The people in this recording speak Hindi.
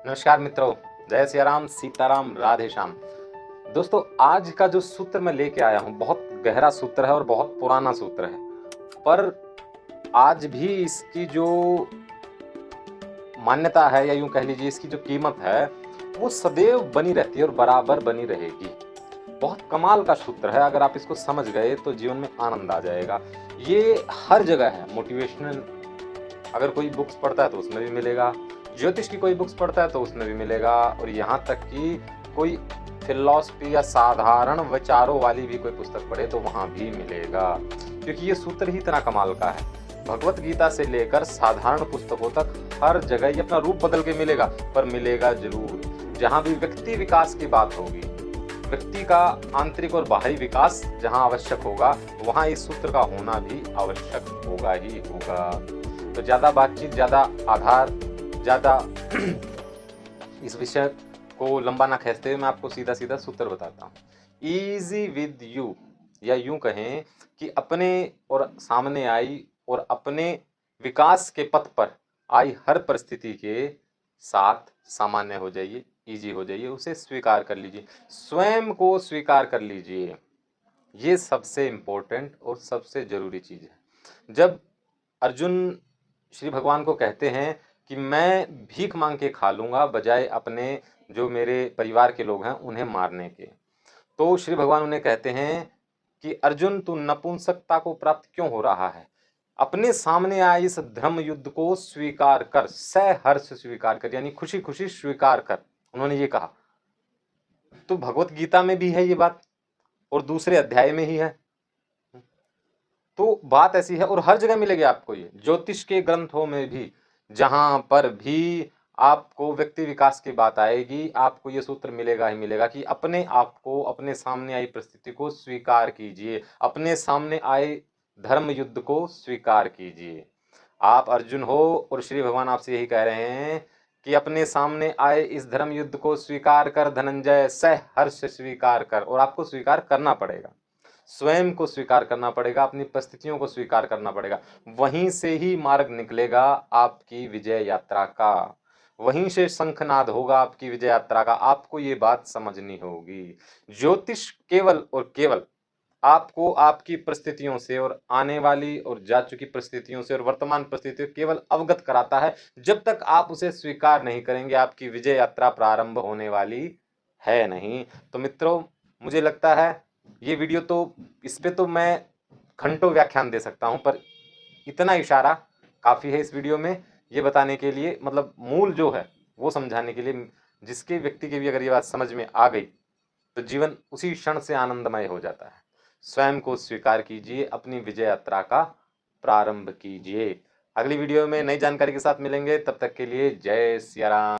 नमस्कार मित्रों, जय सिया राम, सीताराम, राधे श्याम। दोस्तों, आज का जो सूत्र मैं लेके आया हूँ बहुत गहरा सूत्र है और बहुत पुराना सूत्र है, पर आज भी इसकी जो मान्यता है या यूं कह लीजिए इसकी जो कीमत है वो सदैव बनी रहती है और बराबर बनी रहेगी। बहुत कमाल का सूत्र है, अगर आप इसको समझ गए तो जीवन में आनंद आ जाएगा। ये हर जगह है। मोटिवेशनल अगर कोई बुक्स पढ़ता है तो उसमें भी मिलेगा, ज्योतिष की कोई बुक्स पढ़ता है तो उसमें भी मिलेगा, और यहाँ तक कि कोई फिलॉसफी या साधारण विचारों वाली भी कोई पुस्तक पढ़े तो वहाँ भी मिलेगा, क्योंकि ये सूत्र ही इतना कमाल का है। भगवत गीता से लेकर साधारण पुस्तकों तक हर जगह ये अपना रूप बदल के मिलेगा, पर मिलेगा जरूर। जहाँ भी व्यक्ति विकास की बात होगी, व्यक्ति का आंतरिक और बाहरी विकास जहाँ आवश्यक होगा, वहाँ इस सूत्र का होना भी आवश्यक होगा ही होगा। तो ज़्यादा बातचीत, ज़्यादा आधार, ज़्यादा इस विषय को लंबा ना खींचते हुए मैं आपको सीधा सीधा सूत्र बताता हूँ। ईजी विद यू, या यूं कहें कि अपने और सामने आई और अपने विकास के पथ पर आई हर परिस्थिति के साथ सामान्य हो जाइए, इजी हो जाइए, उसे स्वीकार कर लीजिए, स्वयं को स्वीकार कर लीजिए। ये सबसे इम्पोर्टेंट और सबसे जरूरी चीज़ है। जब अर्जुन श्री भगवान को कहते हैं कि मैं भीख मांग के खा लूंगा बजाय अपने जो मेरे परिवार के लोग हैं उन्हें मारने के, तो श्री भगवान उन्हें कहते हैं कि अर्जुन, तू नपुंसकता को प्राप्त क्यों हो रहा है? अपने सामने आए इस धर्म युद्ध को स्वीकार कर, सहर्ष स्वीकार कर, यानी खुशी खुशी स्वीकार कर। उन्होंने ये कहा। तो भगवत गीता में भी है ये बात और दूसरे अध्याय में ही है। तो बात ऐसी है, और हर जगह मिलेगी आपको ये, ज्योतिष के ग्रंथों में भी जहां पर भी आपको व्यक्ति विकास की बात आएगी, आपको ये सूत्र मिलेगा ही मिलेगा कि अपने आप को, अपने सामने आई परिस्थिति को स्वीकार कीजिए, अपने सामने आए धर्म युद्ध को स्वीकार कीजिए। आप अर्जुन हो और श्री भगवान आपसे यही कह रहे हैं कि अपने सामने आए इस धर्म युद्ध को स्वीकार कर धनंजय, सहर्ष स्वीकार कर। और आपको स्वीकार करना पड़ेगा, स्वयं को स्वीकार करना पड़ेगा, अपनी परिस्थितियों को स्वीकार करना पड़ेगा। वहीं से ही मार्ग निकलेगा आपकी विजय यात्रा का, वहीं से शंखनाद होगा आपकी विजय यात्रा का। आपको ये बात समझनी होगी। ज्योतिष केवल और केवल आपको आपकी परिस्थितियों से और आने वाली और जा चुकी परिस्थितियों से और वर्तमान परिस्थितियों केवल अवगत कराता है। जब तक आप उसे स्वीकार नहीं करेंगे, आपकी विजय यात्रा प्रारंभ होने वाली है नहीं। तो मित्रों, मुझे लगता है ये वीडियो तो, इस पे तो मैं घंटों व्याख्यान दे सकता हूं, पर इतना इशारा काफ़ी है इस वीडियो में ये बताने के लिए, मतलब मूल जो है वो समझाने के लिए। जिसके व्यक्ति की भी अगर ये बात समझ में आ गई तो जीवन उसी क्षण से आनंदमय हो जाता है। स्वयं को स्वीकार कीजिए, अपनी विजय यात्रा का प्रारंभ कीजिए। अगली वीडियो में नई जानकारी के साथ मिलेंगे, तब तक के लिए जय सिया राम।